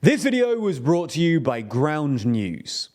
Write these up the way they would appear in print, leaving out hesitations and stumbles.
This video was brought to you by Ground News.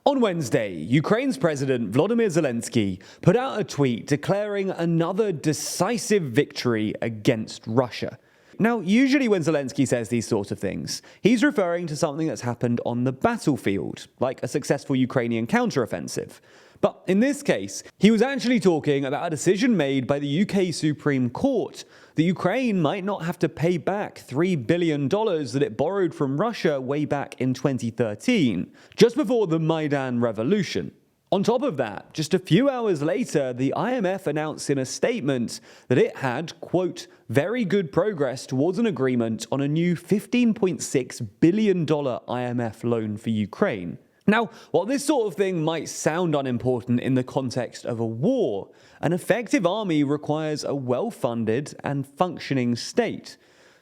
On Wednesday, Ukraine's President Volodymyr Zelenskyy put out a tweet declaring another decisive victory against Russia. Now, usually when Zelenskyy says these sorts of things, he's referring to something that's happened on the battlefield, like a successful Ukrainian counteroffensive. But in this case, he was actually talking about a decision made by the UK Supreme Court that Ukraine might not have to pay back $3 billion that it borrowed from Russia way back in 2013, just before the Maidan revolution. On top of that, just a few hours later, the IMF announced in a statement that it had, quote, very good progress towards an agreement on a new $15.6 billion IMF loan for Ukraine. Now, while this sort of thing might sound unimportant in the context of a war, an effective army requires a well-funded and functioning state.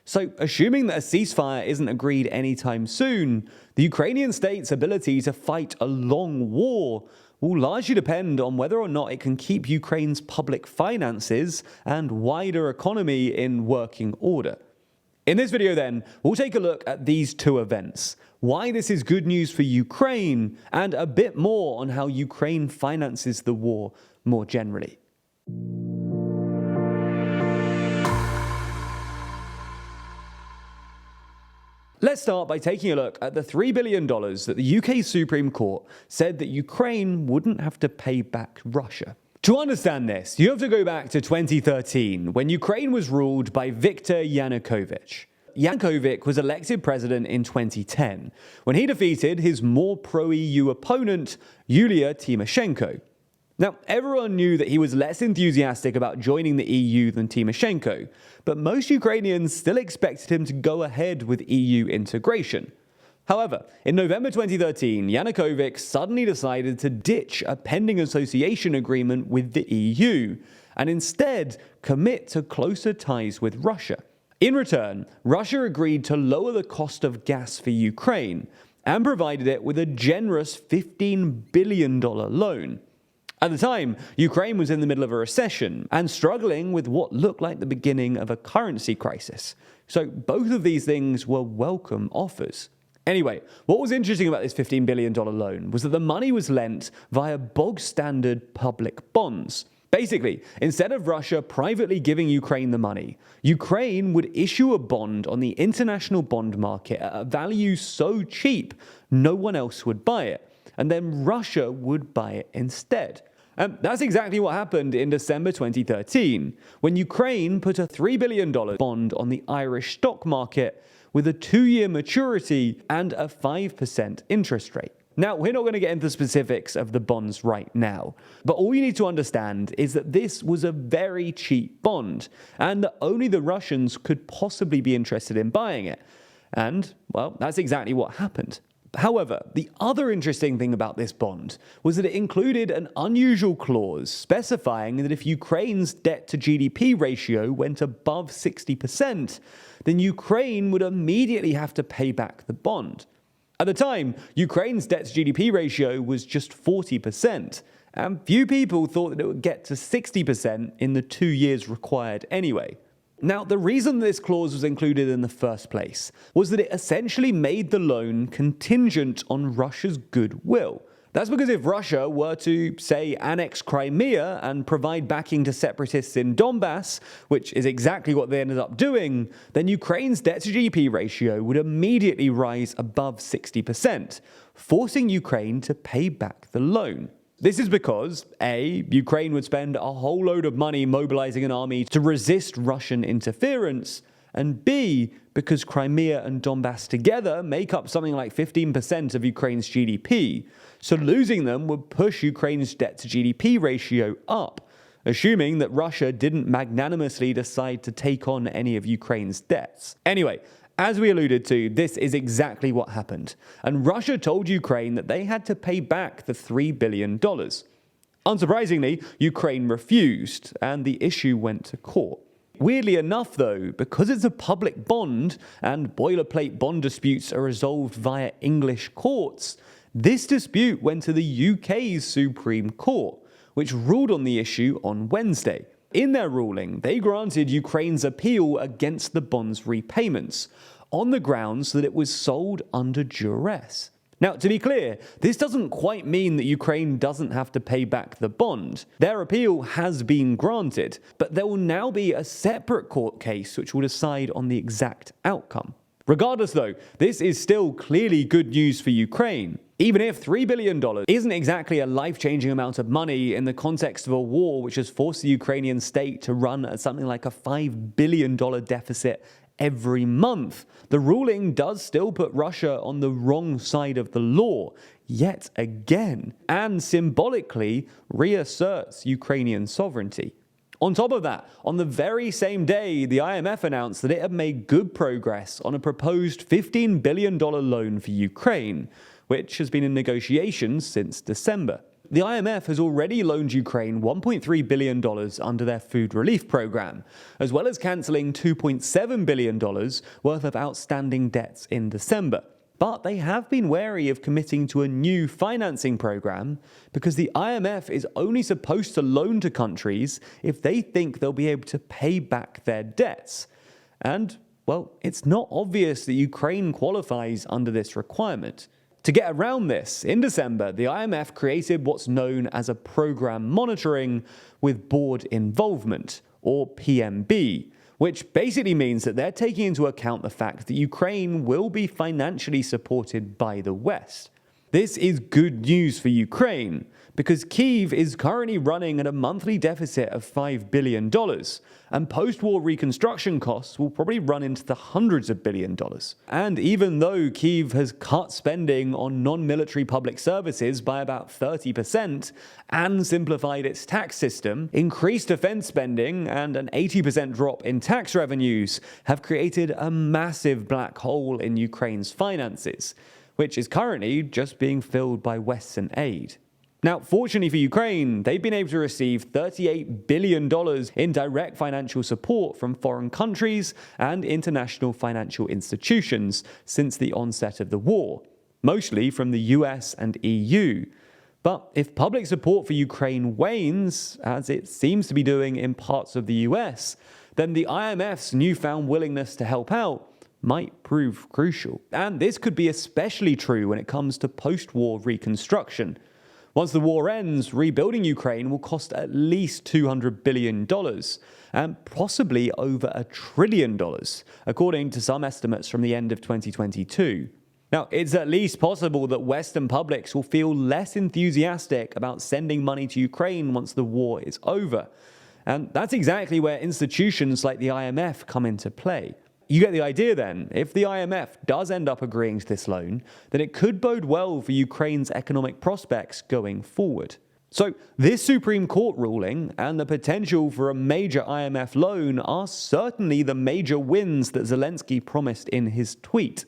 So, assuming that a ceasefire isn't agreed anytime soon, the Ukrainian state's ability to fight a long war will largely depend on whether or not it can keep Ukraine's public finances and wider economy in working order. In this video then, we'll take a look at these two events, why this is good news for Ukraine, and a bit more on how Ukraine finances the war more generally. Let's start by taking a look at the $3 billion that the UK Supreme Court said that Ukraine wouldn't have to pay back Russia. To understand this, you have to go back to 2013, when Ukraine was ruled by Viktor Yanukovych. Yanukovych was elected president in 2010, when he defeated his more pro-EU opponent, Yulia Tymoshenko. Now, everyone knew that he was less enthusiastic about joining the EU than Tymoshenko, but most Ukrainians still expected him to go ahead with EU integration. However, in November 2013, Yanukovych suddenly decided to ditch a pending association agreement with the EU and instead commit to closer ties with Russia. In return, Russia agreed to lower the cost of gas for Ukraine and provided it with a generous $15 billion loan. At the time, Ukraine was in the middle of a recession and struggling with what looked like the beginning of a currency crisis. So both of these things were welcome offers. Anyway, what was interesting about this $15 billion loan was that the money was lent via bog-standard public bonds. Basically, instead of Russia privately giving Ukraine the money, Ukraine would issue a bond on the international bond market at a value so cheap no one else would buy it, and then Russia would buy it instead. And that's exactly what happened in December 2013, when Ukraine put a $3 billion bond on the Irish stock market with a 2-year maturity and a 5% interest rate. Now, we're not going to get into the specifics of the bonds right now, but all you need to understand is that this was a very cheap bond, and that only the Russians could possibly be interested in buying it. And, well, that's exactly what happened. However, the other interesting thing about this bond was that it included an unusual clause specifying that if Ukraine's debt to GDP ratio went above 60%, then Ukraine would immediately have to pay back the bond. At the time, Ukraine's debt to GDP ratio was just 40%, and few people thought that it would get to 60% in the 2 years required anyway. Now, the reason this clause was included in the first place was that it essentially made the loan contingent on Russia's goodwill. That's because if Russia were to, say, annex Crimea and provide backing to separatists in Donbass, which is exactly what they ended up doing, then Ukraine's debt to GDP ratio would immediately rise above 60%, forcing Ukraine to pay back the loan. This is because, A, Ukraine would spend a whole load of money mobilizing an army to resist Russian interference, and B, because Crimea and Donbass together make up something like 15% of Ukraine's GDP, so losing them would push Ukraine's debt to GDP ratio up, assuming that Russia didn't magnanimously decide to take on any of Ukraine's debts. Anyway, as we alluded to, this is exactly what happened, and Russia told Ukraine that they had to pay back the $3 billion. Unsurprisingly, Ukraine refused, and the issue went to court. Weirdly enough though, because it's a public bond, and boilerplate bond disputes are resolved via English courts, this dispute went to the UK's Supreme Court, which ruled on the issue on Wednesday. In their ruling, they granted Ukraine's appeal against the bond's repayments, on the grounds that it was sold under duress. Now, to be clear, this doesn't quite mean that Ukraine doesn't have to pay back the bond. Their appeal has been granted, but there will now be a separate court case which will decide on the exact outcome. Regardless though, this is still clearly good news for Ukraine. Even if $3 billion isn't exactly a life-changing amount of money in the context of a war which has forced the Ukrainian state to run at something like a $5 billion deficit every month, the ruling does still put Russia on the wrong side of the law, yet again, and symbolically reasserts Ukrainian sovereignty. On top of that, on the very same day, the IMF announced that it had made good progress on a proposed $15 billion loan for Ukraine, which has been in negotiations since December. The IMF has already loaned Ukraine $1.3 billion under their food relief program, as well as cancelling $2.7 billion worth of outstanding debts in December. But they have been wary of committing to a new financing program because the IMF is only supposed to loan to countries if they think they'll be able to pay back their debts. And, well, it's not obvious that Ukraine qualifies under this requirement. To get around this, in December, the IMF created what's known as a Program Monitoring with Board Involvement, or PMB, which basically means that they're taking into account the fact that Ukraine will be financially supported by the West. This is good news for Ukraine, because Kyiv is currently running at a monthly deficit of $5 billion, and post-war reconstruction costs will probably run into the hundreds of billion dollars. And even though Kyiv has cut spending on non-military public services by about 30%, and simplified its tax system, increased defense spending, and an 80% drop in tax revenues have created a massive black hole in Ukraine's finances, which is currently just being filled by Western aid. Now, fortunately for Ukraine, they've been able to receive $38 billion in direct financial support from foreign countries and international financial institutions since the onset of the war, mostly from the US and EU. But if public support for Ukraine wanes, as it seems to be doing in parts of the US, then the IMF's newfound willingness to help out might prove crucial. And this could be especially true when it comes to post-war reconstruction. Once the war ends, rebuilding Ukraine will cost at least $200 billion, and possibly over $1 trillion, according to some estimates from the end of 2022. Now, it's at least possible that Western publics will feel less enthusiastic about sending money to Ukraine once the war is over. And that's exactly where institutions like the IMF come into play. You get the idea then. If the IMF does end up agreeing to this loan, then it could bode well for Ukraine's economic prospects going forward. So this Supreme Court ruling and the potential for a major IMF loan are certainly the major wins that Zelenskyy promised in his tweet.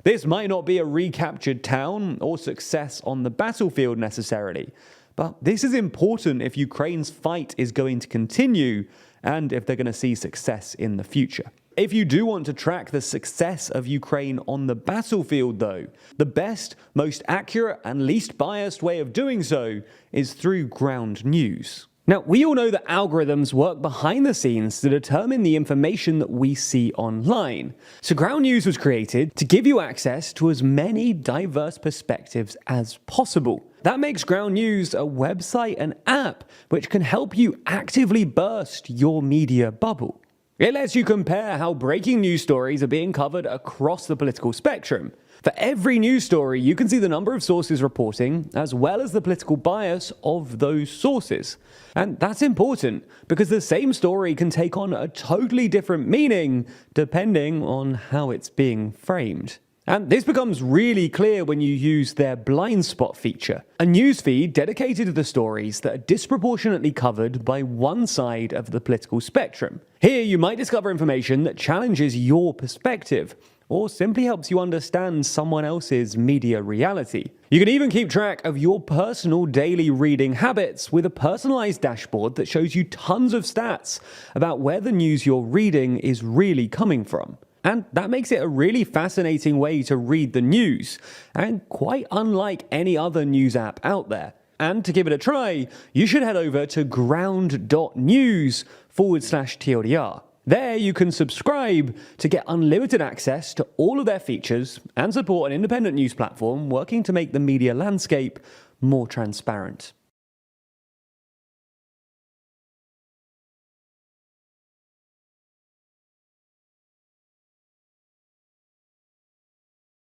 This might not be a recaptured town or success on the battlefield necessarily, but this is important if Ukraine's fight is going to continue and if they're going to see success in the future. If you do want to track the success of Ukraine on the battlefield though, the best, most accurate and least biased way of doing so is through ground news. Now, we all know that algorithms work behind the scenes to determine the information that we see online. So ground news was created to give you access to as many diverse perspectives as possible. That makes ground news a website and app which can help you actively burst your media bubble. It lets you compare how breaking news stories are being covered across the political spectrum. For every news story, you can see the number of sources reporting, as well as the political bias of those sources. And that's important, because the same story can take on a totally different meaning depending on how it's being framed. And this becomes really clear when you use their blind spot feature, a newsfeed dedicated to the stories that are disproportionately covered by one side of the political spectrum. Here you might discover information that challenges your perspective, or simply helps you understand someone else's media reality. You can even keep track of your personal daily reading habits with a personalized dashboard that shows you tons of stats about where the news you're reading is really coming from. And that makes it a really fascinating way to read the news, and quite unlike any other news app out there. And to give it a try, you should head over to ground.news/TLDR. There you can subscribe to get unlimited access to all of their features and support an independent news platform working to make the media landscape more transparent.